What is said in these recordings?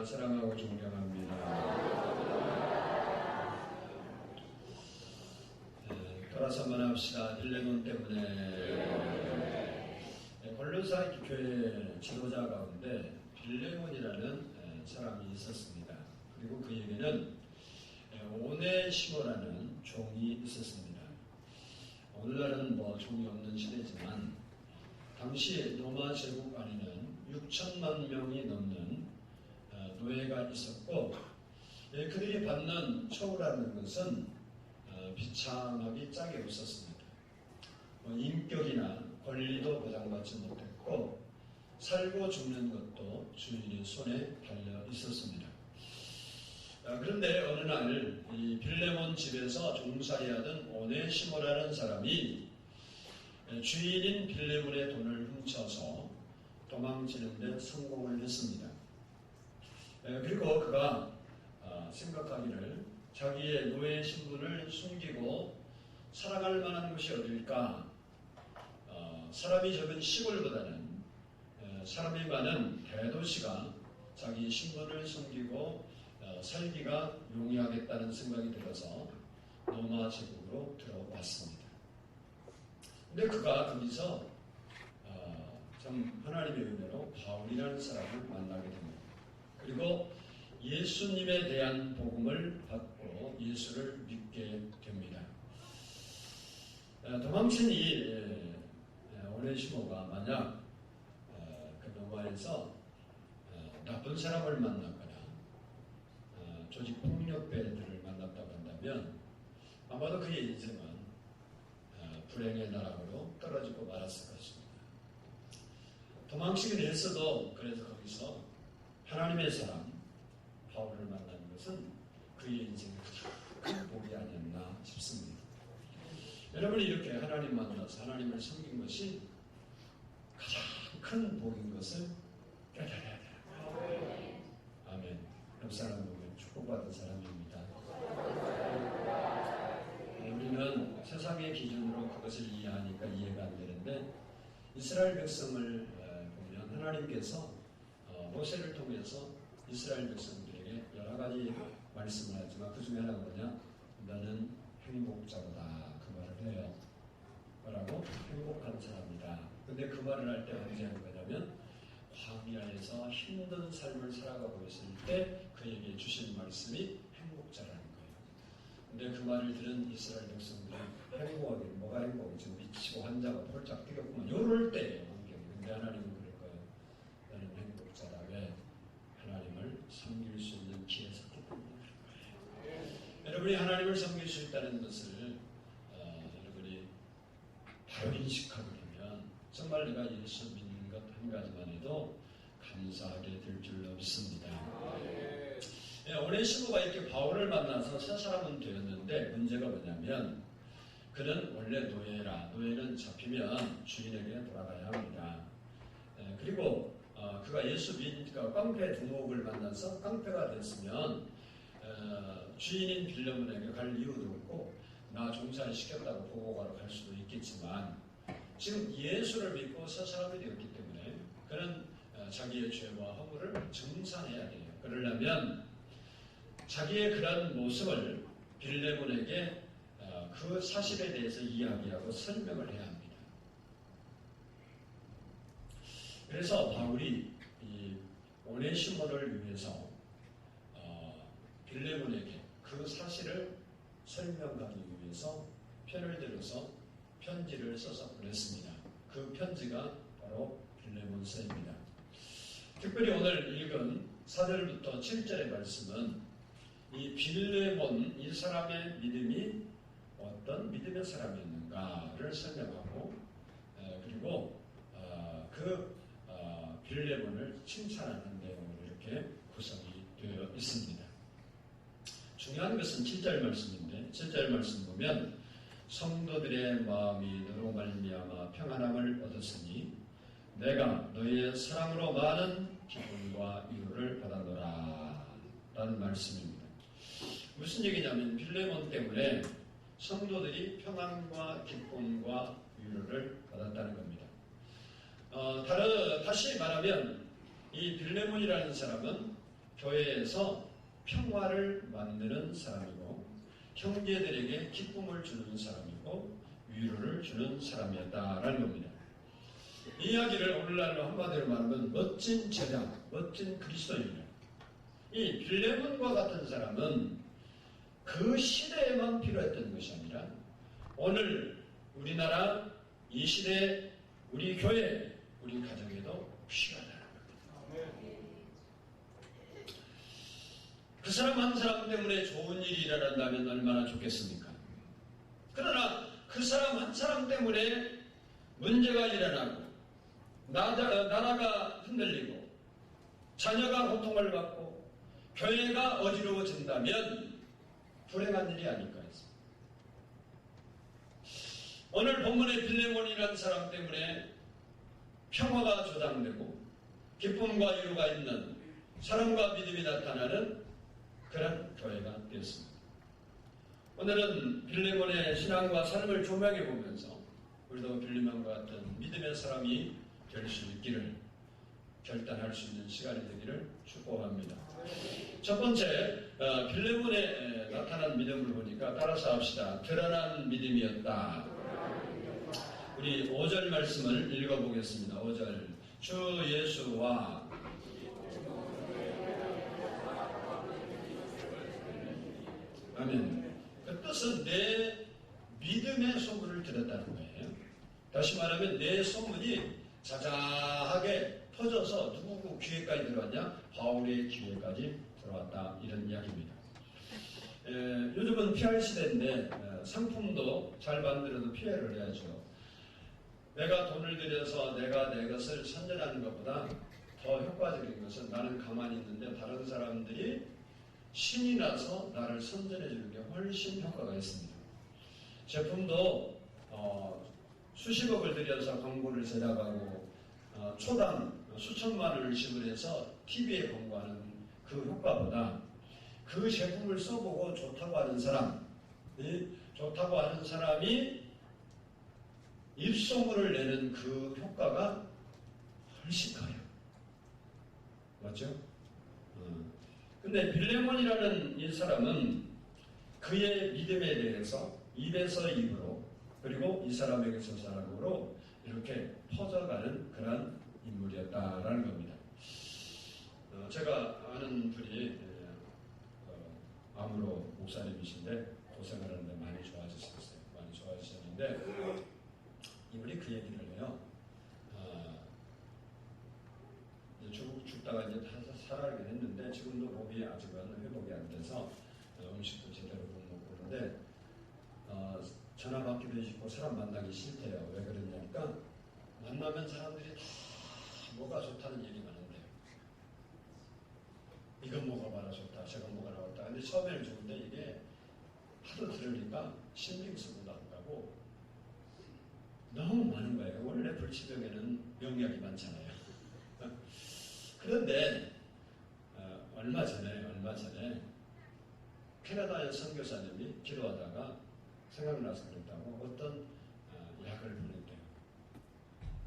믿습니다. 사랑하고 존경합니다. 돌아서 한번 합시다. 빌레몬 때문에. 골로새 교회 지도자 가운데 빌레몬이라는 사람이 있었습니다. 그리고 그에게는 오네시모라는 종이 있었습니다. 오늘날은 종이 없는 시대지만 당시 로마 제국 안에는 6천만 명이 넘는 노예가 있었고, 그들이 받는 처우라는 것은 비참하기 짝이 없었습니다. 인격이나 권리도 보장받지 못했고, 살고 죽는 것도 주인의 손에 달려 있었습니다. 그런데 어느 날 이 빌레몬 집에서 종살이하던 오네시모라는 사람이 주인인 빌레몬의 돈을 훔쳐서 도망치는 데 성공을 했습니다. 그리고 그가 생각하기를 자기의 노예 신분을 숨기고 살아갈 만한 곳이 어딜까? 사람이 적은 시골보다는 사람이 많은 대도시가 자기 신분을 숨기고 살기가 용이하겠다는 생각이 들어서 로마 제국으로 들어왔습니다. 근데 그가 거기서 참 하나님의 은혜로 바울이라는 사람을 만나게 됩니다. 그리고 예수님에 대한 복음을 받고 예수를 믿게 됩니다. 도망친 이 오네시모가 만약 그 로마에서 나쁜 사람을 만났거나 조직 폭력배들을 만났다고 한다면 아마도 그의 인생은 불행의 나락으로 떨어지고 말았을 것입니다. 도망치긴 했어도 그래서 거기서 하나님의 사람 바울을 만나는 것은 그의 인생의 큰 복이 아니었나 싶습니다. 여러분이 이렇게 하나님 만나서 하나님을 섬긴 것이 가장 큰 복인 것을 깨달아야 돼요. 아멘. 옆 사람 보면 축복받은 사람입니다. 우리는 세상의 기준으로 그것을 이해하니까 이해가 안 되는데, 이스라엘 백성을 보면 하나님께서 모세를 통해서 이스라엘 백성들에게 여러 가지 말씀을 하지만 그 중에 하나가 뭐냐? 너는 행복자로다. 그 말을 해요. 뭐라고? 행복한 사람이다. 근데 그 말을 할 때 언제 하는 거냐면 광야에서 힘든 삶을 살아가고 있을 때 그에게 주신 말씀이 행복자라는 거예요. 근데 그 말을 들은 이스라엘 백성들이 행복하게, 뭐가 행복해? 지금 미치고 환자가 폴짝 뛰겠구만. 요럴 때예요, 환경이. 근데 하나님은 그럴 거예요. 너는 행복자다. 왜? 하나님을 섬길 수 있는 기회에 섰기 때문에 그럴 거예요. 여러분이 하나님을 섬길 수 있다는 것을 여러분이 바로 인식하게 되면 정말 내가 예수 믿는 것 한 가지만 해도 감사하게 될 줄 믿습니다. 오네시모가 이렇게 바울을 만나서 새 사람은 되었는데 문제가 뭐냐면 그는 원래 노예라. 노예는 잡히면 주인에게 돌아가야 합니다. 그리고 그가 예수 믿으니까 깡패 두목을 만나서 깡패가 됐으면 주인인 빌레몬에게 갈 이유도 없고 나 종살이 시켰다고 보고가러 갈 수도 있겠지만 지금 예수를 믿고 새 사람이 되었기 때문에 그는 자기의 죄와 허물을 증산해야 돼요. 그러려면 자기의 그런 모습을 빌레몬에게 그 사실에 대해서 이야기하고 설명을 해야 합니다. 그래서 바울이 이 오네시모를 위해서 빌레몬에게 그 사실을 설명하기 위해서 편을 들어서 편지를 써서 보냈습니다. 그 편지가 바로 빌레몬서입니다. 특별히 오늘 읽은 4절부터 7절의 말씀은 이 빌레몬, 이 사람의 믿음이 어떤 믿음의 사람이었는가를 설명하고 그리고 빌레몬을 칭찬하는 내용으로 이렇게 구성이 되어 있습니다. 중요한 것은 7절 말씀인데 7절 말씀 보면 성도들의 마음이 너로 말미암아 평안함을 얻었으니 내가 너희의 사랑으로 많은 기쁨과 위로를 받아노라 라는 말씀입니다. 무슨 얘기냐면 빌레몬 때문에 성도들이 평안과 기쁨과 위로를 받았다는 겁니다. 다시 말하면 이 빌레몬이라는 사람은 교회에서 평화를 만드는 사람이고 형제들에게 기쁨을 주는 사람이고 위로를 주는 사람이었다라는 겁니다. 이 이야기를 오늘날로 한마디로 말하면 멋진 제자, 멋진 그리스도인이다. 이 빌레몬과 같은 사람은 그 시대에만 필요했던 것이 아니라 오늘 우리나라 이 시대 우리 교회 우리 가정에도 필요하다는 겁니다. 그 사람 한 사람 때문에 좋은 일이 일어난다면 얼마나 좋겠습니까? 그러나 그 사람 한 사람 때문에 문제가 일어나고 나라가 흔들리고 자녀가 고통을 받고 교회가 어지러워진다면 불행한 일이 아닐까 했습니다. 오늘 본문의 빌레몬이라는 사람 때문에 평화가 조장되고 기쁨과 위로가 있는 사랑과 믿음이 나타나는 그런 교회가 되었습니다. 오늘은 빌레몬의 신앙과 삶을 조명해 보면서 우리도 빌레몬과 같은 믿음의 사람이 될 수 있기를 결단할 수 있는 시간이 되기를 축복합니다. 첫 번째, 빌레몬에 나타난 믿음을 보니까 따라서 합시다. 드러난 믿음이었다. 우리 5절 말씀을 읽어보겠습니다. 5절. 주 예수와 아멘. 그 뜻은 내 믿음의 소문을 들었다는 거예요. 다시 말하면 내 소문이 자자하게 퍼져서 누구 귀에까지 들어왔냐? 바울의 귀에까지 들어왔다. 이런 이야기입니다. 요즘은 PR 시대인데 상품도 잘 만들어도 PR을 해야죠. 내가 돈을 들여서 내가 내 것을 선전하는 것보다 더 효과적인 것은 나는 가만히 있는데 다른 사람들이 신이 나서 나를 선전해 주는 게 훨씬 효과가 있습니다. 제품도 수십억을 들여서 광고를 제작하고 초당 수천만 원을 지불해서 TV에 광고하는 그 효과보다 그 제품을 써보고 좋다고 하는 사람이 입소문을 내는 그 효과가 훨씬 커요. 맞죠? 근데 빌레몬이라는 이 사람은 그의 믿음에 대해서 입에서 입으로 그리고 이 사람에게서 사람으로 이렇게 퍼져가는 그런 인물이었다라는 겁니다. 제가 아는 분이 아무로 목사님이신데 고생을 하는데 많이 좋아지셨어요. 많이 좋아지셨는데 이분이 그 얘기를 해요. 죽다가 이제 다 살아가긴 했는데 지금도 몸이 아직은 회복이 안 돼서 음식도 제대로 못 먹고 그러는데 전화 받기도 싫고 사람 만나기 싫대요. 왜 그러냐니까 만나면 사람들이 다 뭐가 좋다는 얘기 많은데요. 이건 먹어봐라 좋다, 저건 먹어라 좋다. 근데 처음에는 좋은데 이게 하도 들으니까 신경 쓰고도 안 가고 너무 많은 거예요. 원래 불치병에는 명약이 많잖아요. 그런데 얼마 전에 캐나다의 선교사님이 기도하다가 생각나서 그랬다고 어떤 약을 보냈대요.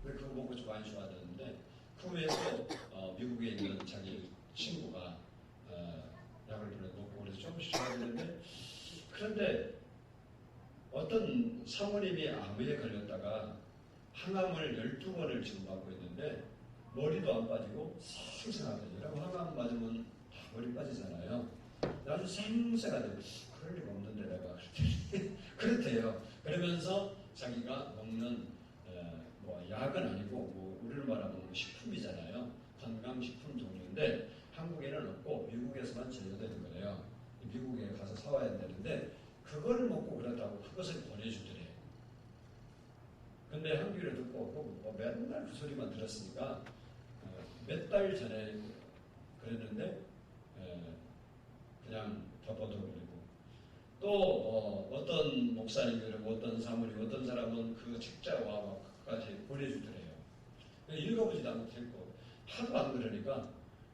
근데 그거 먹고 좀 많이 좋아졌는데 그 후에 또 미국에 있는 자기 친구가 약을 보내고 그래서 조금씩 좋아졌는데 그런데 어떤 사모님이 암에 걸렸다가 항암을 12번을 지금 받고 있는데 머리도 안 빠지고 생생하더라고요. 항암 맞으면 머리 빠지잖아요. 아주 생생하더라고요. 그럴 리가 없는데 내가 그렇대요. 그러면서 자기가 먹는 뭐 약은 아니고 뭐 우리를 말하면 식품이잖아요. 건강식품 종류인데 한국에는 없고 미국에서만 제조되는 거예요. 미국에 가서 사와야 되는데 그거를 먹고 그렇다고 그것을 보내주더래요. 근데 한국에 듣고 뭐 맨날 그 소리만 들었으니까 몇 달 전에 그랬는데 그냥 덮어둬버리고 또 어떤 목사님들, 어떤 사모님, 어떤 사람은 그 책자와 그까지 보내주더래요. 읽어보지도 못했고 하도 안 그러니까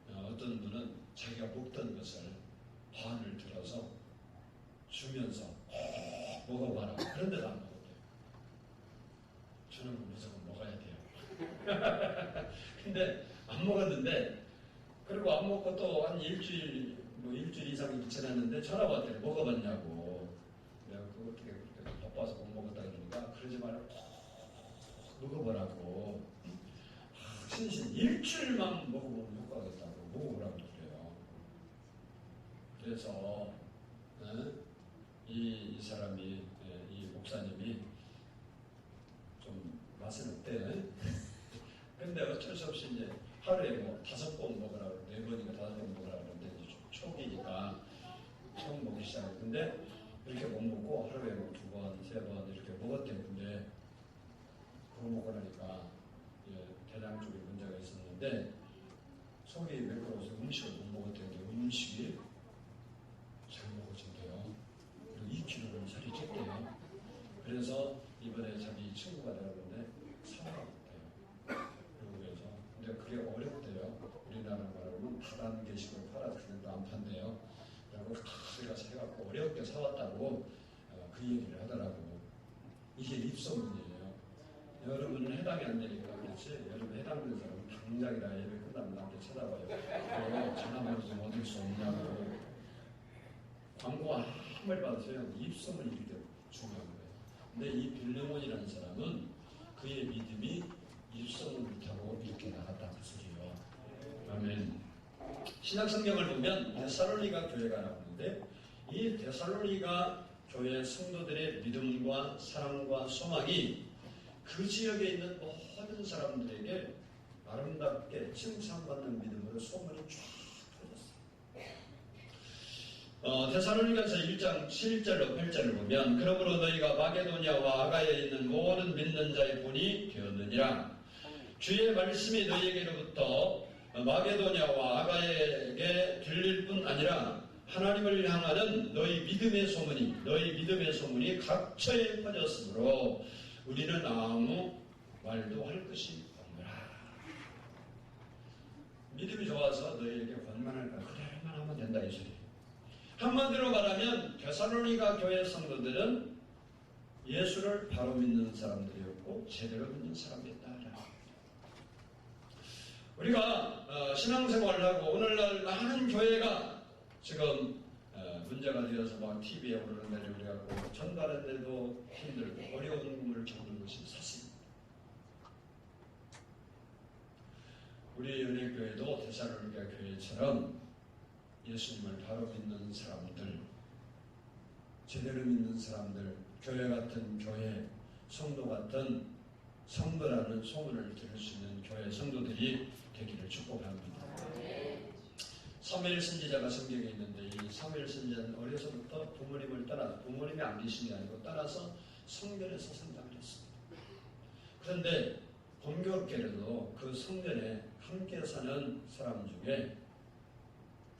어떤 분은 자기가 먹던 것을 반을 들어서 주면서 먹어봐라. 그런데도 안 먹었대요. 저는 무조건 먹어야 돼요. 근데 안 먹었는데 그리고 안 먹고 또 한 일주일 이상이 지났는데 전화가 왔더니 먹어봤냐고. 내가 그거 어떻게 그렇게 바빠서 못 먹었다 그러니까 그러지 말고 먹어보라고. 신신 일주일만 먹어보면 효과가 있다고 먹어보라고 그래요. 그래서 이 사람이 이 목사님이 좀 맛은 어때? 근데 어쩔 수 없이 이제 하루에 뭐 5번 먹으라고 4번인가 5번 먹으라고 그러는데 이제 초기니까 처음 먹기 시작했는데 이렇게 못 먹고 하루에 뭐 2번, 3번 이렇게 먹었대요. 근데 그거 먹고 나니까 대장 쪽에 문제가 있었는데 속이 매끄러워서 음식을 못 먹었대요. 음식이 잘 먹어진대요. 그리고 2kg는 살이 쪘대요. 그래서 이번에 자기 친구가 나가는데 사먹었대요. 미국에서. 근데 그게 어렵대요. 우리나라 말로는 다단계식으로 팔아서 그냥도 안 판대요. 그리고 우리가 사갖고 어렵게 사왔다고 그 얘기를 하더라고. 이게 입소문이에요. 여러분은 해당이 안 되니까 그렇지. 여러분 해당된 사람은 당장이나 예배 끝나면 나한테 찾아와요. 전화번호 좀 얻을 수 없냐고. 광고 아무리 받으세요. 입소문이 이렇게 중요한 거예요. 근데 이 빌레몬이라는 사람은 그의 믿음이 입소문을 타고 이렇게 나갔다 그 소리예요. 아멘. 신약 성경을 보면 데살로니가 교회가 나오는데 이 데살로니가 교회 성도들의 믿음과 사랑과 소망이 그 지역에 있는 모든 사람들에게 아름답게 칭찬받는 믿음으로 소문이 쫙 퍼졌어요. 데살로니가서 1장 7절로 8절을 보면 그러므로 너희가 마게도냐와 아가야에 있는 모든 믿는 자의 본이 되었느니라. 주의 말씀이 너희에게로부터 마게도냐와 아가야에게 들릴 뿐 아니라 하나님을 향하는 너희 믿음의 소문이 각처에 퍼졌으므로 우리는 아무 말도 할 것이 없노라. 믿음이 좋아서 너희에게 권면할까? 그대로만 하면 된다 이 소리. 한마디로 말하면 데살로니가 교회 성도들은 예수를 바로 믿는 사람들이었고 제대로 믿는 사람이었다. 우리가 신앙생활을 하고 오늘날 많은 교회가 지금 문제가 되어서 막 TV에 오르는 데를 우리가 전달하는데도 힘들고 어려움을 겪는 것이 사실입니다. 우리 은혜교회도 데살로니가 교회처럼 예수님을 바로 믿는 사람들, 제대로 믿는 사람들, 교회 같은 교회, 성도 같은 성도라는 소문을 들을 수 있는 교회 성도들이 되기를 축복합니다. 사무엘 선지자가 성경에 있는데 이 사무엘 선지자는 어려서부터 부모님을 따라 부모님이 안 계신 게 아니고 따라서 성전에서 성장을 했습니다. 그런데 공교롭게도 그 성전에 함께 사는 사람 중에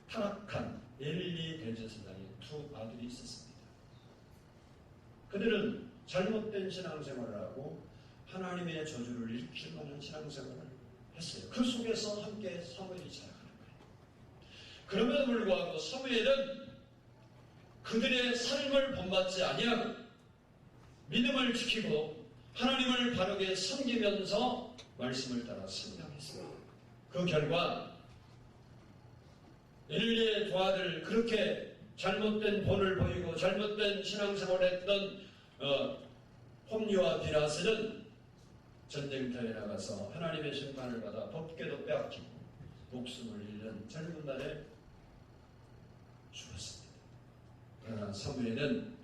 타락한 엘리 대제사장의 2 아들이 있었습니다. 그들은 잘못된 신앙생활을 하고 하나님의 저주를 일으킬 만한 신앙생활을 했어요. 그 속에서 함께 사무엘이 자라가는 거예요. 그럼에도 불구하고 사무엘은 그들의 삶을 본받지 아니하고 믿음을 지키고 하나님을 바르게 섬기면서 말씀을 따라 성장했습니다. 그 결과 엘리의 2 아들 그렇게 잘못된 본을 보이고 잘못된 신앙생활을 했던 홈리와 비나스는 전쟁터에 나가서 하나님의 심판을 받아 법궤도 빼앗기고 목숨을 잃는 젊은 날에 죽었습니다. 그러나 사무엘은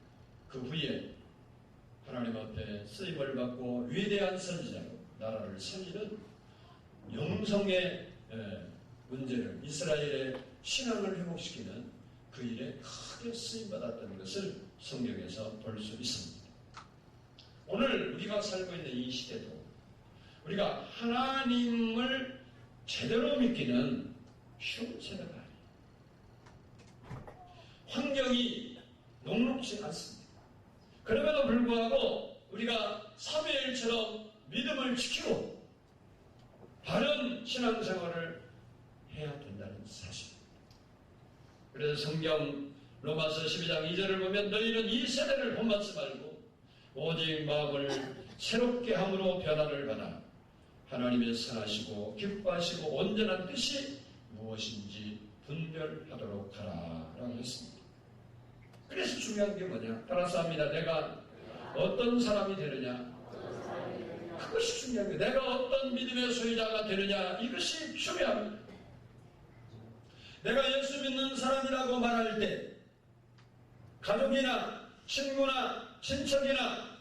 그 후에 하나님 앞에 쓰임을 받고 위대한 선지자로 나라를 살리는 영성의 문제를 이스라엘의 신앙을 회복시키는 그 일에 크게 쓰임받았다는 것을 성경에서 볼 수 있습니다. 오늘 우리가 살고 있는 이 시대도 우리가 하나님을 제대로 믿기는 쉬운 세대가 아니에요. 환경이 녹록지 않습니다. 그럼에도 불구하고 우리가 사무엘처럼 믿음을 지키고 바른 신앙생활을 해야 된다는 사실입니다. 그래서 성경 로마서 12장 2절을 보면 너희는 이 세대를 본받지 말고 오직 마음을 새롭게 함으로 변화를 받아 하나님의 선하시고 기뻐하시고 온전한 뜻이 무엇인지 분별하도록 하라라고 했습니다. 그래서 중요한 게 뭐냐? 따라서 합니다. 내가 어떤 사람이 되느냐? 그것이 중요한 거예요. 내가 어떤 믿음의 소유자가 되느냐? 이것이 중요합니다. 내가 예수 믿는 사람이라고 말할 때 가족이나 친구나 친척이나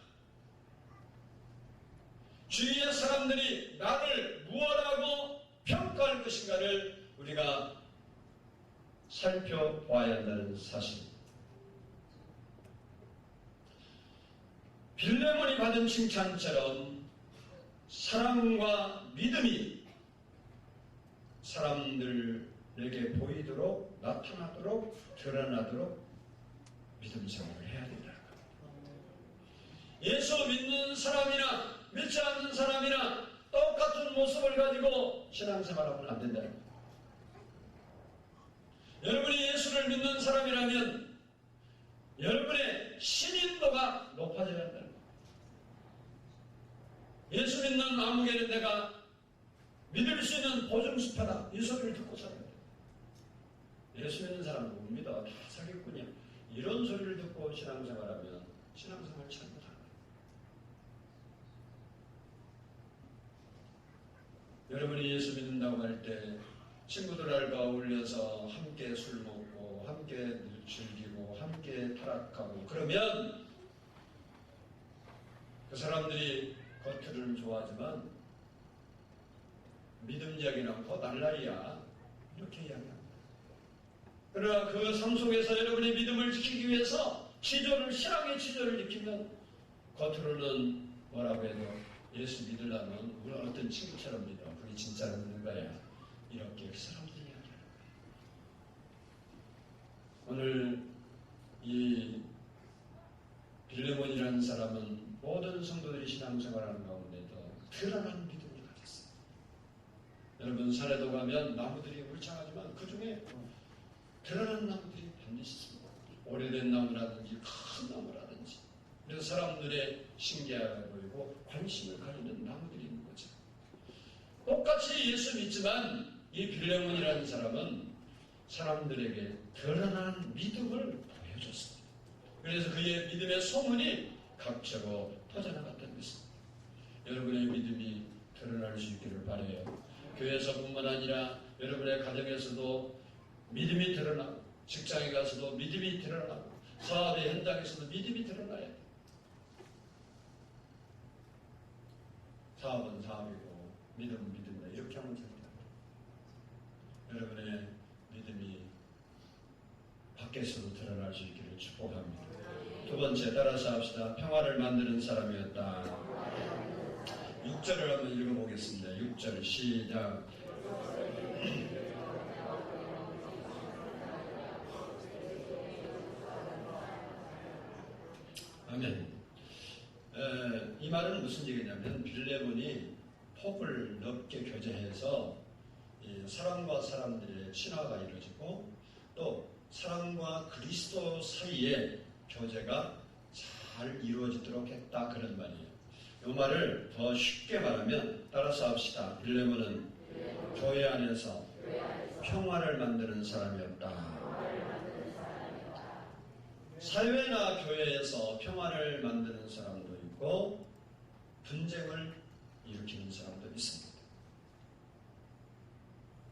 주위의 사람들이 나를 무엇하고 평가할 것인가를 우리가 살펴봐야 한다는 사실입니다. 빌레몬이 받은 칭찬처럼 사랑과 믿음이 사람들에게 보이도록 나타나도록 드러나도록 믿음 생활을 해야 된다. 예수 믿는 사람이나 믿지 않는 사람이나 똑같은 모습을 가지고 신앙생활하면 안 된다. 여러분이 예수를 믿는 사람이라면 여러분의 신인도가 높아져야 한다. 예수 믿는 아무개는 내가 믿을 수 있는 보증수표다. 이 소리를 듣고 살아야 돼. 예수 믿는 사람은 못 믿어. 다 사기꾼이야. 이런 소리를 듣고 신앙생활하면 신앙생활 잘못하는 거예요. 여러분이 예수 믿는다고 할 때 친구들과 어울려서 함께 술 먹고 함께 즐기고 함께 타락하고 그러면 그 사람들이 겉으로는 좋아하지만 믿음 이야기는 않고 날라리야 이렇게 이야기합니다. 그러나 그 삶 속에서 여러분의 믿음을 지키기 위해서 신앙의 지조를 지키면 겉으로는 뭐라고 해도 예수 믿으려면 우리 어떤 친구처럼 믿어. 그게 진짜로 믿는 거야. 이렇게 사람들이 이야기하는 거예요. 오늘 이 빌레몬이라는 사람은 모든 성도들이 신앙생활하는 가운데도 드러난 믿음을 가졌어요. 여러분 산에도 가면 나무들이 울창하지만 그 중에 드러난 나무들이 반드시 있습니다. 오래된 나무라든지 큰 나무라든지 그래서 사람들의 신기하게 보이고 관심을 가지는 나무들이 있는 거죠. 똑같이 예수 믿지만 이 빌레몬이라는 사람은 사람들에게 드러난 믿음을 보여줬습니다. 그래서 그의 믿음의 소문이 각처로 퍼져나갔던 것입니다. 여러분의 믿음이 드러날 수 있기를 바라요. 교회에서뿐만 아니라 여러분의 가정에서도 믿음이 드러나고 직장에 가서도 믿음이 드러나고 사업의 현장에서도 믿음이 드러나야 돼요. 사업은 사업이고 믿음은 믿음이다. 이렇게 하면 됩니다. 여러분의 믿음이 밖에서도 드러날 수 있기를 축복합니다. 두 번째 따라서 합시다. 평화를 만드는 사람이었다. 6절을 한번 읽어보겠습니다. 6절 시작. 아멘. 이 말은 무슨 얘기냐면 빌레몬이 폭을 넓게 교제해서 사람과 사람들의 친화가 이루어지고 또 사람과 그리스도 사이에 교제가 잘 이루어지도록 했다 그런 말이에요. 이 말을 더 쉽게 말하면 따라서 합시다. 빌레몬은 교회 안에서 평화를 만드는 사람이었다. 사회나 교회에서 평화를 만드는 사람도 있고 분쟁을 일으키는 사람도 있습니다.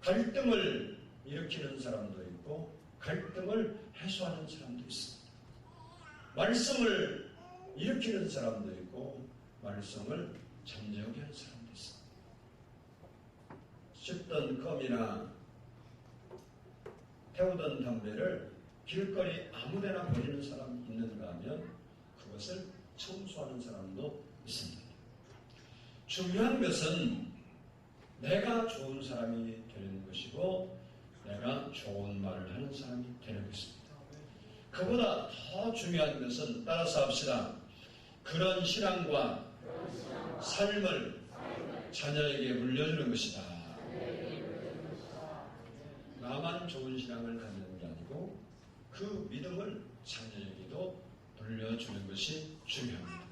갈등을 일으키는 사람도 있고 갈등을 해소하는 사람도 있습니다. 말썽을 일으키는 사람도 있고 말썽을 잠재우게 하는 사람도 있습니다. 씹던 껌이나 태우던 담배를 길거리 아무데나 버리는 사람이 있는가 하면 그것을 청소하는 사람도 있습니다. 중요한 것은 내가 좋은 사람이 되는 것이고 내가 좋은 말을 하는 사람이 되는 것입니다. 그보다 더 중요한 것은 따라서 합시다. 그런 신앙과 삶을 자녀에게 물려주는 것이다. 나만 좋은 신앙을 갖는 게 아니고 그 믿음을 자녀에게도 물려주는 것이 중요합니다.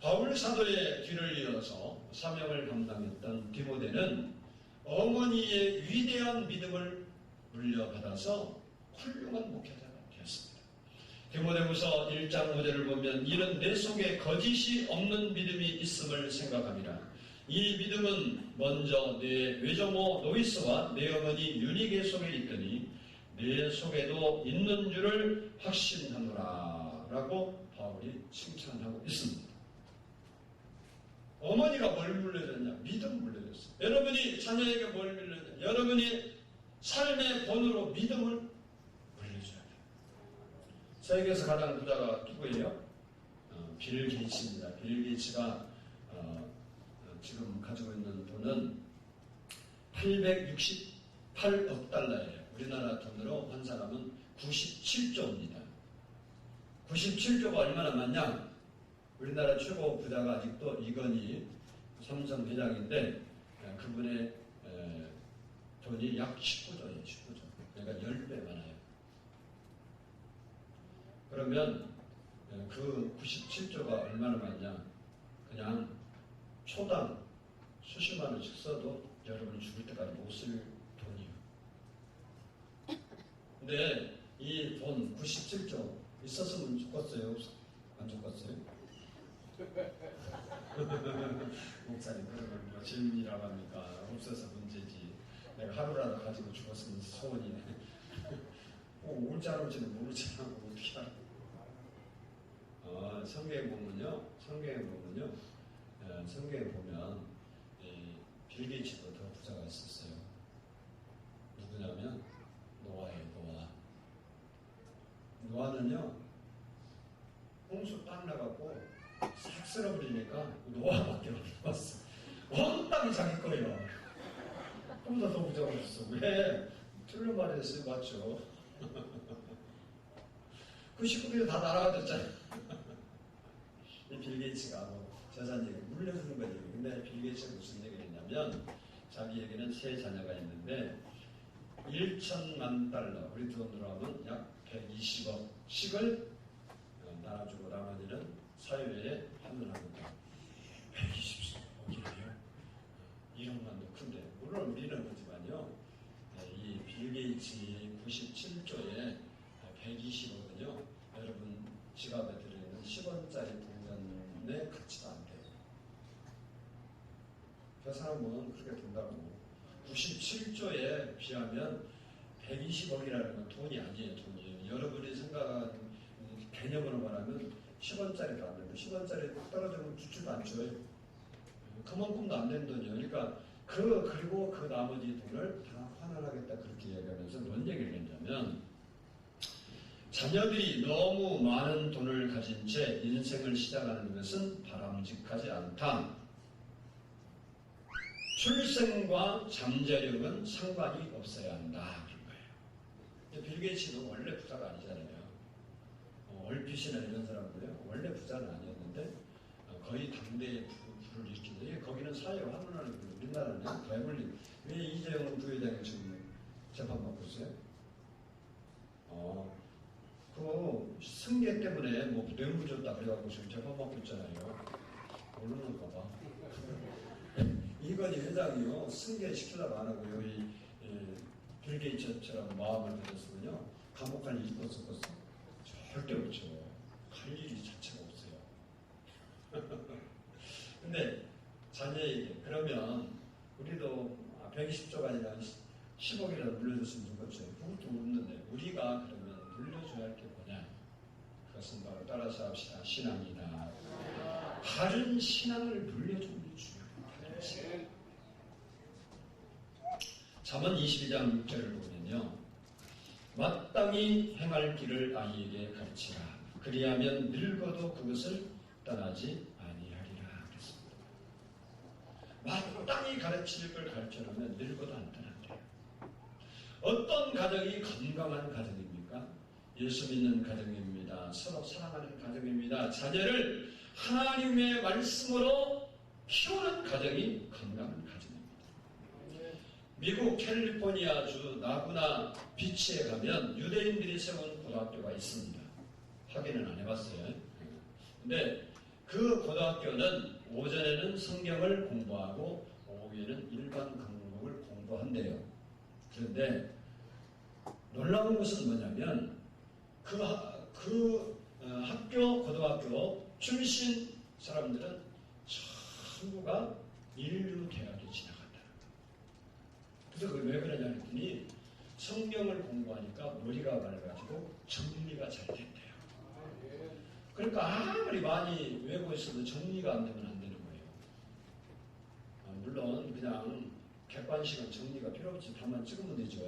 바울 사도의 뒤를 이어서 사명을 감당했던 디모데는 어머니의 위대한 믿음을 물려받아서 훌륭한 목회자가 되었습니다. 디모데후서 1장 5절을 보면 이는 내 속에 거짓이 없는 믿음이 있음을 생각합니다. 이 믿음은 먼저 내 외조모 노이스와 내 어머니 유니게 속에 있더니 내 속에도 있는 줄을 확신하노라 라고 바울이 칭찬하고 있습니다. 어머니가 뭘 물려줬냐? 믿음 물려줬어요. 여러분이 자녀에게 뭘 물려줬냐? 여러분이 삶의 본으로 믿음을 물려줘야 돼요. 세계에서 가장 부자가 누구예요? 빌 게이츠입니다. 빌 게이츠가 지금 가지고 있는 돈은 868억 달러예요. 우리나라 돈으로 환산하면 97조입니다. 97조가 얼마나 많냐? 우리나라 최고 부자가 아직도 이건희 삼성 회장인데 그분의 돈이 약 19조예요. 19조. 그러니까 10배 많아요. 그러면 그 97조가 얼마나 많냐? 그냥 초당 수십만 원씩 써도 여러분이 죽을 때까지 못 쓸 돈이에요. 근데 이 돈 97조 있었으면 좋겠어요? 안 좋겠어요? 목사님 그러면 뭐 질문이라고 합니까? 없어서 문제지. 내가 하루라도 가지고 죽었으면 소원이네. 올지 안 올지는 모르잖아. 어떻게 알아? 성경에 보면요. 성경에 보면 빌 게이츠보다 더 부자가 있었어요. 누구냐면 노아예요. 노아는요. 홍수 딱 나갖고 싹 쓸어버리니까 노아밖에 안 남았어. 온 땅이 자기 거예요. 그보다 더 부자가 없어. 왜? 틀린 말했어요. 맞죠? 그 식구들이 다 날아가졌잖아요. 빌 게이츠가 재산 얘기 물려주는 거지. 근데 빌 게이츠가 무슨 얘기를 했냐면 자기에게는 세 자녀가 있는데 1천만 달러 우리 돈으로 하면 약 120억씩을 나눠주고 나머지는 사회에 환원합니다. 120억이래요. 1억만도 큰데 물론 우리는 그렇지만요. 이 빌 게이츠 97조에 120억은요. 여러분 지갑에 들어있는 10원짜리 동전의 가치도 안 돼요. 그 사람은 그렇게 된다고. 97조에 비하면 120억이라는 건 돈이 아니에요. 돈이에요. 여러분이 생각한 개념으로 말하면 10원짜리도 안 되는데 10원짜리 떨어지면 주지도 않죠. 그만큼도 안 되는 돈이에요. 그러니까 그리고 그 나머지 돈을 다 환원하겠다 그렇게 얘기하면서 뭔 얘기를 했냐면 자녀들이 너무 많은 돈을 가진 채 인생을 시작하는 것은 바람직하지 않다. 출생과 잠재력은 상관이 없어야 한다. 그런 거예요. 빌 게이츠는 원래 부자가 아니잖아요. 얼핏이나 이런 사람들이요. 원래 부자는 아니었는데 거의 당대의 부를 일으키는데 거기는 사회 환원하는 거예요. 우리나라는 괴물림. 왜 이재용 부회장이 지금 재판받고 있어요? 그거 승계 때문에 뭐 뇌물 줬다 그래갖고 지금 재판받고 있잖아요. 모르는가 봐. 이건희 회장이요. 승계시키려고 안 하고요. 빌 게이츠처럼 마음을 가졌으면요. 감옥 갈 일이 없었겠어? 절대 없죠. 할 일이 자체가 없어요. 근데 자녀에게 그러면 우리도 120조가 아니라 10억이라도 물려줬으면 좋겠죠. 그것도 없는데 우리가 그러면 물려줘야 할 게 뭐냐? 그것은 바로 따라서 합시다. 신앙이다. 바른 신앙을 물려주는 게 중요해요. 잠언 22장 6절을 보면요. 마땅히 행할 길을 아이에게 가르치라. 그리하면 늙어도 그것을 떠나지 아니하리라. 그랬습니다. 마땅히 가르칠 걸 가르쳐놓으면 늙어도 안 떠난대요. 어떤 가정이 건강한 가정입니까? 예수 믿는 가정입니다. 서로 사랑하는 가정입니다. 자녀를 하나님의 말씀으로 키우는 가정이 건강한 가정입니다. 미국 캘리포니아주 나구나 비치에 가면 유대인들이 세운 고등학교가 있습니다. 확인은 안 해봤어요. 근데 그 고등학교는 오전에는 성경을 공부하고 오후에는 일반 과목을 공부하는 확보한대요. 그런데 놀라운 것은 뭐냐면 학교, 고등학교 출신 사람들은 전부가 인류 대학에 지나간다. 그래서 왜 그러냐 했더니 성경을 공부하니까 머리가 밝아가지고 정리가 잘 된대요. 그러니까 아무리 많이 외고 있어도 정리가 안 되면 안 되는 거예요. 물론 그냥 객관식은 정리가 필요 없지. 다만 찍으면 되죠.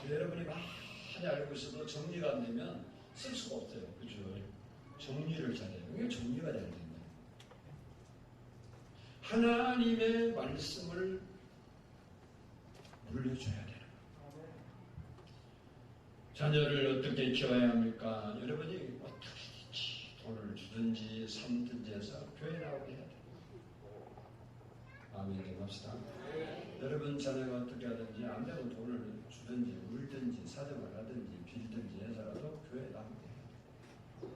여러분이 많이 알고 있어도 정리가 안 되면 쓸 수가 없어요. 그죠? 정리를 잘해요. 이게 정리가 잘 된다. 하나님의 말씀을 물려줘야 되는 거예요. 자녀를 어떻게 키워야 합니까? 여러분이 어떻게든지 돈을 주든지 삼든지 해서 교회 나오게 해야 돼요. 아멘. 됩시다. 여러분 자녀가 어떻게 하든지 안 되면 돈을 주든지 울든지 사정을 하든지 빌든지 해서라도 교회 나오게 해야 돼요.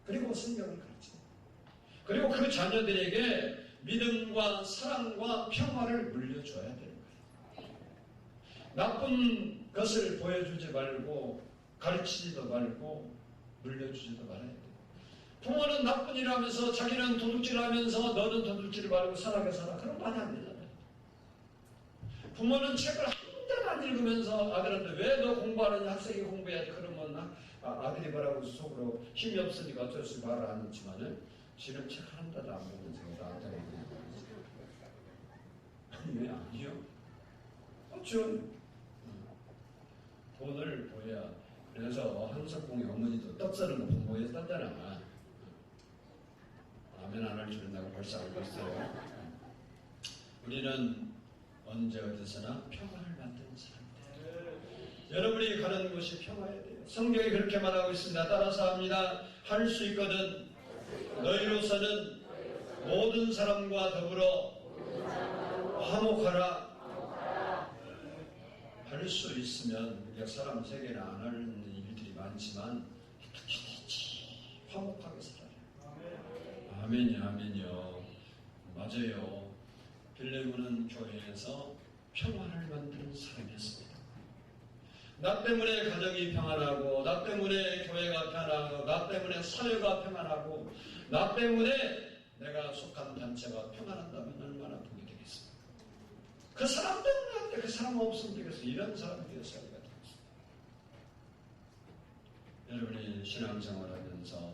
그리고 성경을 가르쳐요. 그리고 그 자녀들에게 믿음과 사랑과 평화를 물려줘야 되는 거예요. 나쁜 것을 보여주지 말고 가르치지도 말고 물려주지도 말아야 돼요. 부모는 나쁜 일 하면서 자기는 도둑질 하면서 너는 도둑질 말고 선하게 살아. 그럼 말이 안 되잖아요. 부모는 책을 한 달 안 읽으면서 아들한테 왜 너 공부하느냐, 학생이 공부해야지. 그러면 아들이 뭐라고 속으로 힘이 없으니까 어쩔 수 없이 말을 안 했지만은 지금 책 한 달도 안 보면서 나한테 왜 아니요? 전 돈을 보여야. 그래서 한석봉의 어머니도 떡 썰은 거 본보에 땄잖아. 아멘 안 할 줄 나고 벌써 알고 있어요. 우리는 언제 어디서나 평화를 만드는 사람들. 여러분이 가는 곳이 평화해야 돼요. 성경이 그렇게 말하고 있습니다. 따라서 합니다. 할 수 있거든 너희로서는 모든 사람과 더불어 화목하라. 할 수 있으면 우리가 사람 세계는 안 하는 일들이 많지만 어떻게든지 화목하게 살아요. 아멘이요, 아멘이요. 맞아요. 빌레몬은 교회에서 평화를 만드는 사람이었습니다. 나 때문에 가정이 평안하고, 나 때문에 교회가 평안하고, 나 때문에 사회가 평안하고, 나 때문에 내가 속한 단체가 평안한다면 얼마나 복이 되겠습니까? 그 사람 때문에 안 돼. 그 사람 없으면 되겠어. 이런 사람이 되어서야 되겠습니다. 여러분이 신앙생활하면서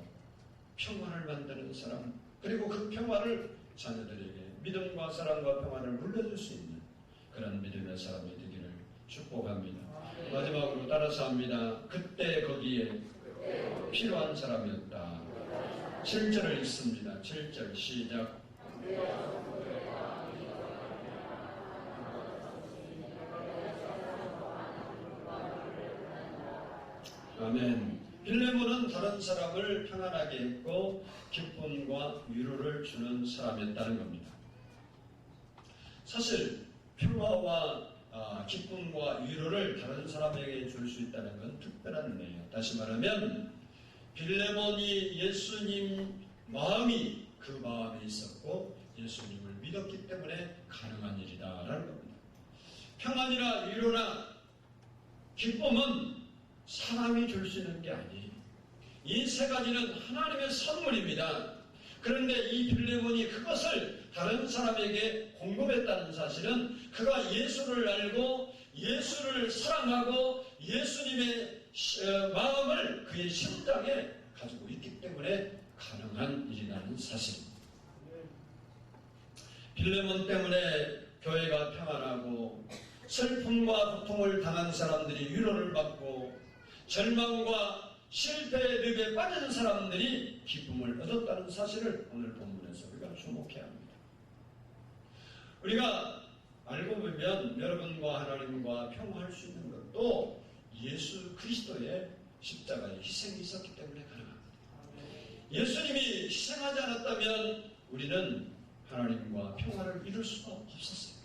평화를 만드는 사람, 그리고 그 평화를 자녀들에게 믿음과 사랑과 평화를 물려줄 수 있는 그런 믿음의 사람이 되기를 축복합니다. 마지막으로 따라서 합니다. 그때 거기에 필요한 사람이었다. 7절을 읽습니다. 7절 시작. 아멘. 빌레몬은 다른 사람을 평안하게 했고 기쁨과 위로를 주는 사람이었다는 겁니다. 사실 평화와 기쁨과 위로를 다른 사람에게 줄 수 있다는 건 특별한 은혜예요. 다시 말하면 빌레몬이 예수님 마음이 그 마음에 있었고 예수님을 믿었기 때문에 가능한 일이다라는 겁니다. 평안이나 위로나 기쁨은 사람이 줄 수 있는 게 아니에요. 이 세 가지는 하나님의 선물입니다. 그런데 이 빌레몬이 그것을 다른 사람에게 공급했다는 사실은 그가 예수를 알고 예수를 사랑하고 예수님의 마음을 그의 심장에 가지고 있기 때문에 가능한 일이라는 사실입니다. 빌레몬 때문에 교회가 평안하고 슬픔과 고통을 당한 사람들이 위로를 받고 절망과 실패의 늪에 빠진 사람들이 기쁨을 얻었다는 사실을 오늘 본문에서 우리가 주목해야 합니다. 우리가 알고 보면 여러분과 하나님과 평화할 수 있는 것도 예수 그리스도의 십자가의 희생이 있었기 때문에 가능합니다. 예수님이 희생하지 않았다면 우리는 하나님과 평화를 이룰 수가 없었어요.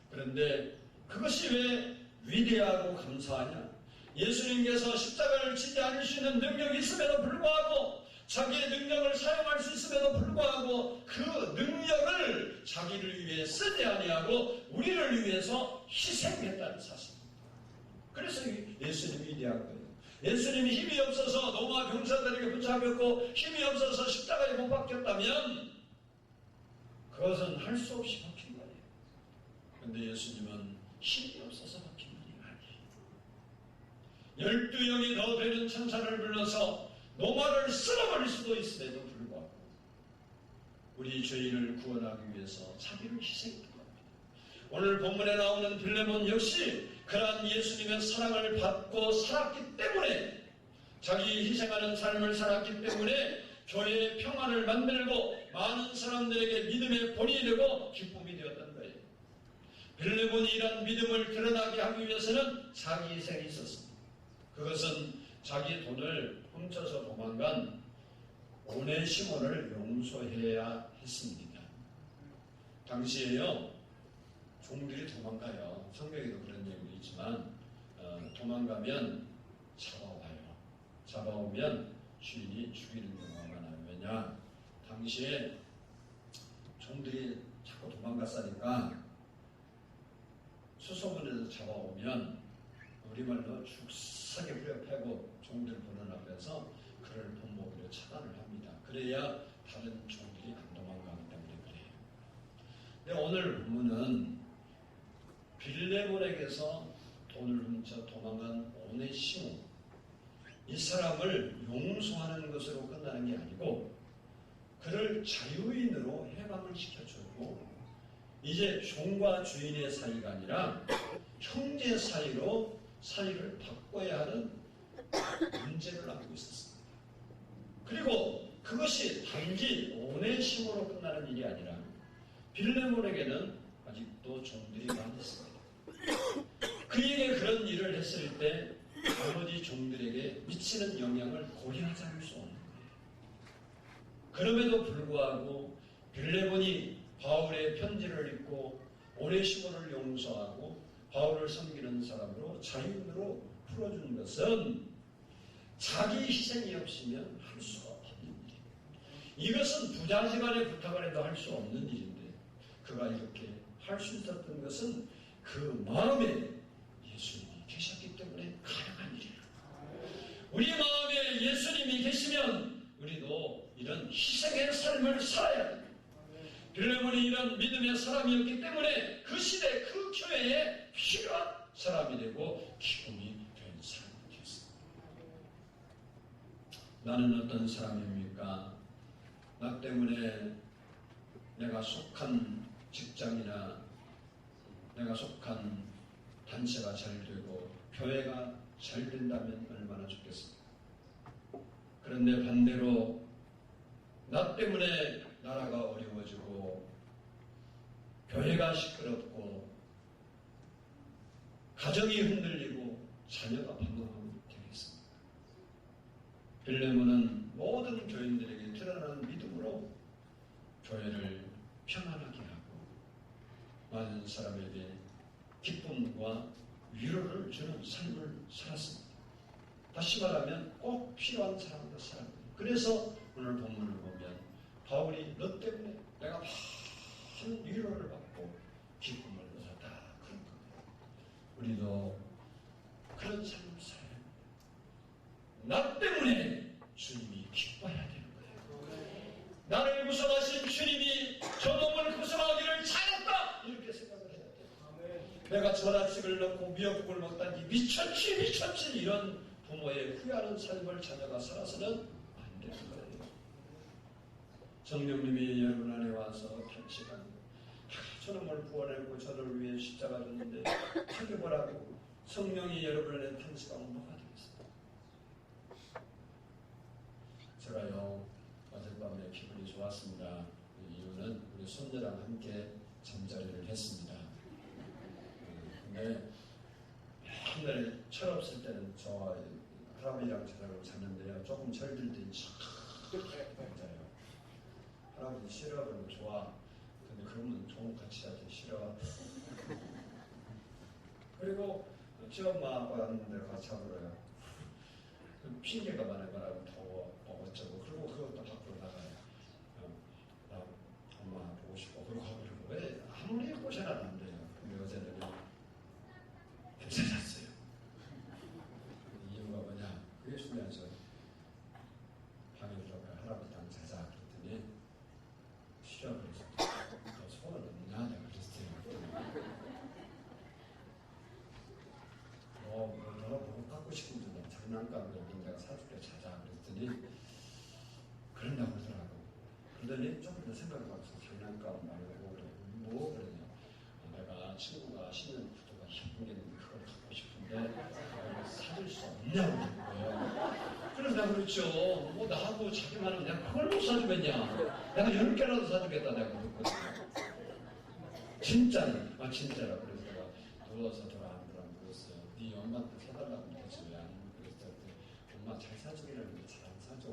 그런데 그것이 왜 위대하고 감사하냐? 예수님께서 십자가를 지지 않을 수 있는 능력이 있음에도 불구하고 자기의 능력을 사용할 수 있음에도 불구하고 그 능력을 자기를 위해 쓰지 아니하고 우리를 위해서 희생했다는 사실입니다. 그래서 예수님이 위대한 거예요. 예수님이 힘이 없어서 로마 병사들에게 붙잡혔고 힘이 없어서 십자가에 못 박혔다면 그것은 할 수 없이 박힌 거예요. 그런데 예수님은 힘이 없어서 박힌 분이 아니에요. 12영이 더 되는 천사를 불러서 로마를 쓸어버릴 수도 있음에도 불구하고 우리 죄인을 구원하기 위해서 자기를 희생했던 겁니다. 오늘 본문에 나오는 빌레몬 역시 그러한 예수님의 사랑을 받고 살았기 때문에 자기 희생하는 삶을 살았기 때문에 교회의 평안을 만들고 많은 사람들에게 믿음의 본이 되고 기쁨이 되었던 거예요. 빌레몬이 이런 믿음을 드러나게 하기 위해서는 자기 희생이 있었습니다. 그것은 자기 돈을 훔쳐서 도망간 오네시모를 용서해야 했습니다. 당시에요, 종들이 도망가요. 성경에도 그런 내용이 있지만 도망가면 잡아와요. 잡아오면 주인이 죽이는 경우가 많아요. 왜냐? 당시에 종들이 자꾸 도망갔으니까 수소문에서 잡아오면 우리말로 죽사게 후려 패고 종들 보는 앞에서 그를 본보기로 차단을 합니다. 그래야 다른 종들이 안 도망가기 때문에 그래요. 근데 오늘 본문은 빌레몬에게서 돈을 훔쳐 도망간 오네시모, 이 사람을 용서하는 것으로 끝나는 게 아니고 그를 자유인으로 해방을 시켜주고 이제 종과 주인의 사이가 아니라 형제 사이로 사이를 바꿔야 하는 문제를 안고 있었습니다. 그리고 그것이 단지 오네시모로 끝나는 일이 아니라 빌레몬에게는 아직도 종들이 많이 있습니다. 그에게 그런 일을 했을 때 나머지 종들에게 미치는 영향을 고려하지 않을 수 없는 거예요. 그럼에도 불구하고 빌레몬이 바울의 편지를 읽고 오네시모를 용서하고 바울을 섬기는 사람으로 자유인으로 풀어준 것은 자기 희생이 없으면 할 수가 없는 일입니다. 이것은 부자지간에 부탁을 해도 할 수 없는 일인데 그가 이렇게 할 수 있었던 것은 그 마음에 예수님이 계셨기 때문에 가능한 일이에요. 우리 마음에 예수님이 계시면 우리도 이런 희생의 삶을 살아야 됩니다. 빌레몬이 이런 믿음의 사람이었기 때문에 그 시대 그 교회에 필요한 사람이 되고 기쁨이 된 사람이 되었습니다. 나는 어떤 사람입니까? 나 때문에 내가 속한 직장이나 내가 속한 단체가 잘 되고 교회가 잘 된다면 얼마나 좋겠습니까? 그런데 반대로 나 때문에 나라가 어려워지고 교회가 시끄럽고 가정이 흔들리고 자녀가 방황하면 되겠습니다. 빌레몬은 모든 교인들에게 드러나는 믿음으로 교회를 평안하게 하고 많은 사람에게 기쁨과 위로를 주는 삶을 살았습니다. 다시 말하면 꼭 필요한 사람으로 살았습니다. 그래서 오늘 본문을 보면 바울이 너 때문에 내가 많은 위로를 받고 기쁨을 얻었다 그런 겁니다. 우리도 그런 삶을 살아야 합니다. 나 때문에 주님이 기뻐해야 되는 거예요. 나를 구속하신 주님이 저놈을 구속하기를 잘했다 이렇게 생각을 해야 돼요. 내가 전화식을 넣고 미역국을 먹다니 미쳤지 이런 부모의 후회하는 삶을 자녀가 살아서는 안 되는 거예요. 성령님이 여러분 안에 와서 탄식하고 저놈을 구원했고 저를 위해 십자가 졌는데 타격하라고 성령이 여러분 안에 탄식하면 뭐가 되겠습니까? 제가요 어젯밤에 기분이 좋았습니다. 그 이유는 우리 손녀랑 함께 잠자리를 했습니다. 근데 맨날 철없을 때는 저 할아버지랑 저랑 잤는데요. 조금 철들 때는 촥 자요. 할아버지 싫어 그러면 좋아. 근데 그러면 좋은 같이 자지 싫어. 그리고 시엄마 아빠 왔는데 같이 자버려요. 핑계가 많은 거라고 더워 어쩌고 그리고 그것도 밖으로 나가요. 나 엄마 보고 싶어. 그러고 왜 아무리 꼬셔놔도 안 돼요. 근데 어제는 괜찮았어요. 이유가 뭐냐? 그게 중요하죠. 방에 들어가 할아버지 당 자자 그랬더니 싫어 그래서 너 소원 없냐? 내가 그랬어요. 너가 뭐 갖고 싶은데 너 장난감을 내가 사줄게 자자 그랬더니 그런다고 하더라고. 그러더니 조금 더 생각해봐서 장난감 말고 뭐 그러냐. 내가 친구가 신는 구두가 예쁜 게 있는데 그걸 갖고 싶은데 그걸 사줄 수 없냐고 그러는 거예요. 그래서 내가 그렇죠. 뭐 나하고 자기만 하면 내가 그걸 못 사주겠냐. 내가 10개라도 사주겠다 내가 그랬거든요. 진짜는. 진짜라. 그래서 내가 누워서 돌아앉으라고 그랬어요. 네 엄마한테 사달라고 그랬지 왜 안 그랬어. 엄마 잘 사주기라는데 잘 안 사줘.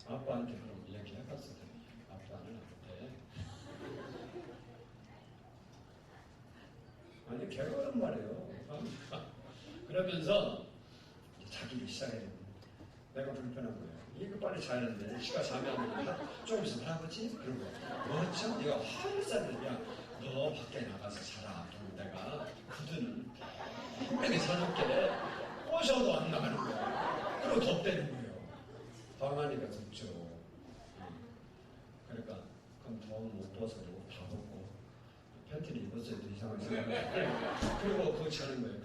아빠한테 그럼 이야기 해봤어. 아빠는 안 돼. 아니 개그는 말이에요. 그러면서 자기를 시작해야 됩니다. 내가 불편한 거예요. 이거 빨리 자야 되는데 시가 자면 조금 있으면 할아버지? 그러고 뭐죠? 네가 화를 쌌느냐? 너 밖에 나가서 자라. 그러면 내가 구두는 분명히 사줄게. 꼬셔도 안 나가는 거야. 그리고 덧대는 거예요. 방안이가 덥죠. 그러니까 그럼 더 못 벗어도 다 벗고 팬티를 입었어야 도 이상하게 생각해요. 그리고 그거 자는 거예요.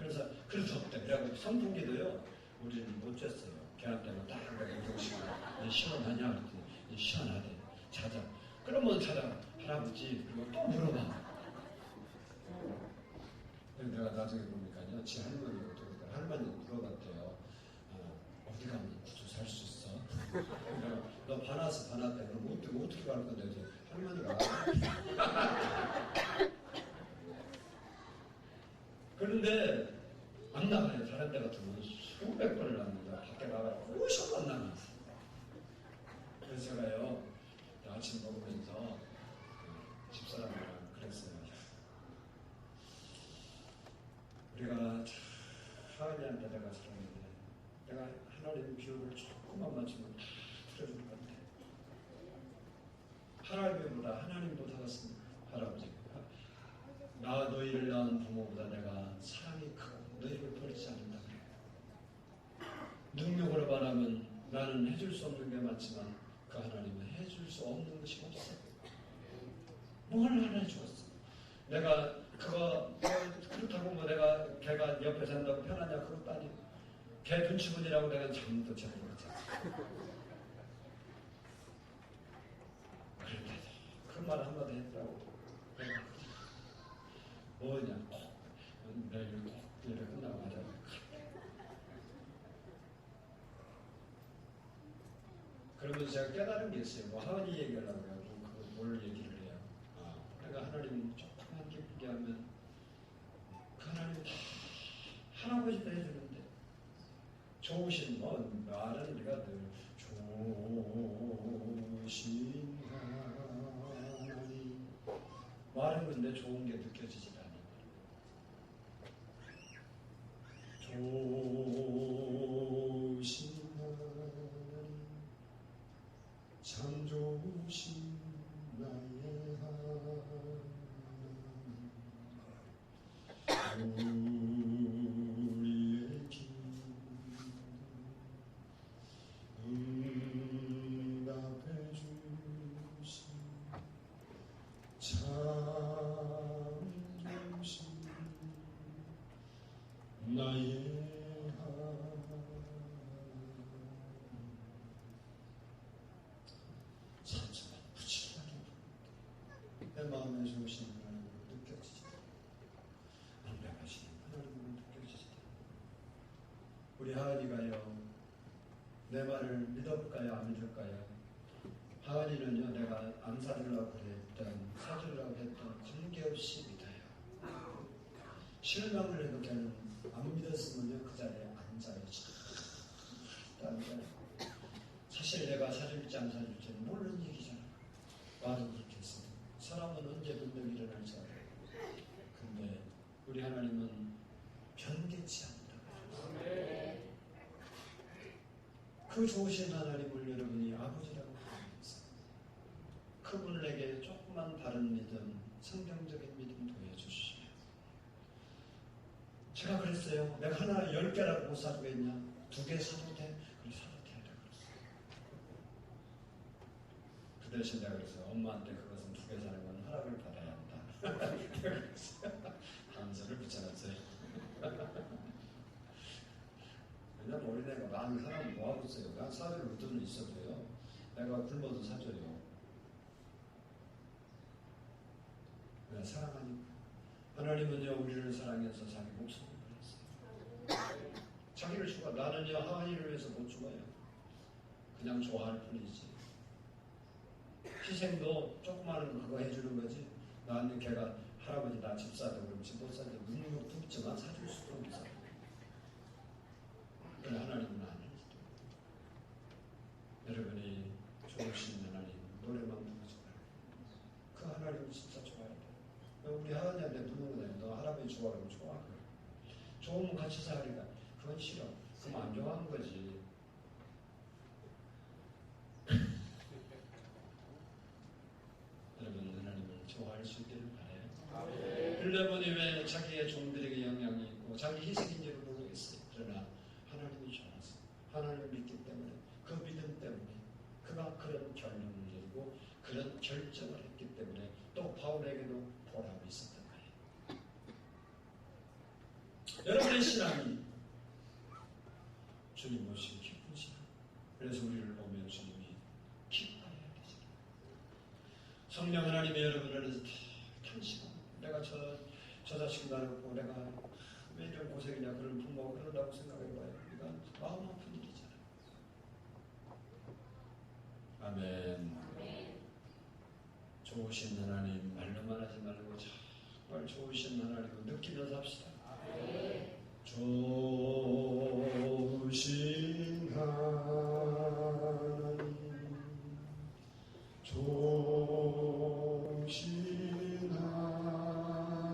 그래서 덥대. 그래갖고 선풍기도요. 우리는 못 쬐어요. 걔한테는 딱 이러시고 이제 시원하냐? 그랬더니 이제 시원하대. 자자. 그러면 자자. 할아버지. 그리고 또 물어봐. 내가 나중에 보니까요. 지 할머니가 어떻게 할머니 물어봤대요. 어디 가면 구두 살 수 있어? 그러니까 너 반았어 반았대. 그럼 어떻게 갈 건데? 할머니가 그런데 안 나가요. 다른 데 같으면 수백 번을 나왔는데 밖에 나가요. 50번 나갔어. 그래서 제가요 아침 먹으면서 집사람이랑 그랬어요. 우리가 하은이한테 내가 살았는데 내가 하나님 기억을 조금만 맞추면 다 풀어줄 것 같아. 하나님보다 하나님보다 할아버지 나 너희를 낳은 부모보다 내가 사랑이 크고 너희를 버리지 않는다 그래. 능력으로 말하면 나는 해줄 수 없는 게 많지만 그 하나님은 해줄 수 없는 것이 없어. 뭘 하나 해주었어. 내가 그렇다고 뭐 내가 걔가 옆에 잔다고 편하냐 그것도 아니고 걔 눈치 보느라고 내가 잠도 제대로 못했어. 그런데도 그 말 한마디 했더라고. 내가 뭐냐 내일 꼭 일을 끝나고 하자. 그러면서 제가 깨달은 게 있어요. 뭐 하은이 얘기하려고 해가지고 뭘 얘기를 해요. 내가 하나님 조금만 기쁘게 하면 그 하나님 다 할아버지도 해주는데 좋으신 말은 우리가 늘 좋으신 하나님 말은 근데 좋은 게 느껴지질 않아요. 좋으신 하나님 참 좋으신 나의 하나님 우리의 기도 응답해 주신 참 좋으신 나의 찬송은 부지런하게 내 마음에 좋으신 하나님으로 느껴지지 완벽하신 하나님으로 느껴지지. 우리 하은이가요 내 말을 믿어볼까요 안 믿을까요? 하은이는요 내가 안 사주려고 그랬던 사주려고 했던 관계없이 믿어요. 실망을 해도 걔는 안 믿었으면요 그 자리에 앉아요. 앉아요. 사실 내가 사줄지 안 사줄지는 모르는 얘기잖아. 말은 그렇게 했어. 사람은 언제 분명히 일어날지 알아요. 근데 우리 하나님은 변개치 않는다. 그 좋으신 하나님을 여러분이 아버지라고 부르면서 그분에게 조금만 다른 믿음, 성경적인 믿음 보여주시면, 제가 그랬어요. 내가 하나 10개라고 못 사주겠냐? 2개 사도 돼? 그래, 사도 돼. 그랬어요. 그 대신 내가 그랬어요. 엄마한테 그것은 2개 사는 건 허락을 받아야 한다. 그랬어요. 한서를 붙여놨어요. 왜냐면 어린애가 많은 사람은 뭐하고 있어요? 그냥 사회로 돈은 있어도요. 내가 굶어도 사줘요. 왜? 사랑하니까. 하나님은요, 우리를 사랑해서 자기 목숨을 버렸어요. 자기를 죽어. 나는요, 하나님을 위해서 못 죽어요. 그냥 좋아할 뿐이지. 희생도 조그마한 그거 해주는 거지. 나는 걔가 할아버지 나 집 사도 그럼 집 못 사도 눈물 붓지만 사줄 수도 없어. 그래, 하나님은 안 해주죠. 여러분이 좋으신 하나님 노래만 부르지 말고 그 하나님을 진짜 좋아해야 돼. 우리 하나님한테 묻는 거잖아요. 너 할아버지 좋아하면 좋아. 좋으면 같이 살니까 그건 싫어. 그럼 안 좋아하는 거지. 여러분 하나님을 좋아할 수 있기를 바라요. 빌레몬이 왜 자기의 종들에게 영향이 있고 자기 희생인지를 모르겠어요. 그러나 하나님이 좋아서 하나님을 믿기 때문에 그 믿음 때문에 그가 그런 결론을 내리고 그런 결정을 했기 때문에 또 바울에게도 보람이 있었던 거예요. 여러분의 신앙이 주님 모시기 기쁜 신앙. 그래서 우리를 보면 주님이 기뻐해야 되죠. 성령 하나님의 여러분을 탄식하고 내가 저 자식 낳고 내가 왜 이런 고생이냐 그런 부모가 그런다고 생각해봐요. 이건 마음 아픈 일이잖아요. 아멘. 좋으신 하나님 말로만 하지 말고 정말 좋으신 하나님을 느끼면서 합시다. 좋으신 하나님, 좋으신 하나님,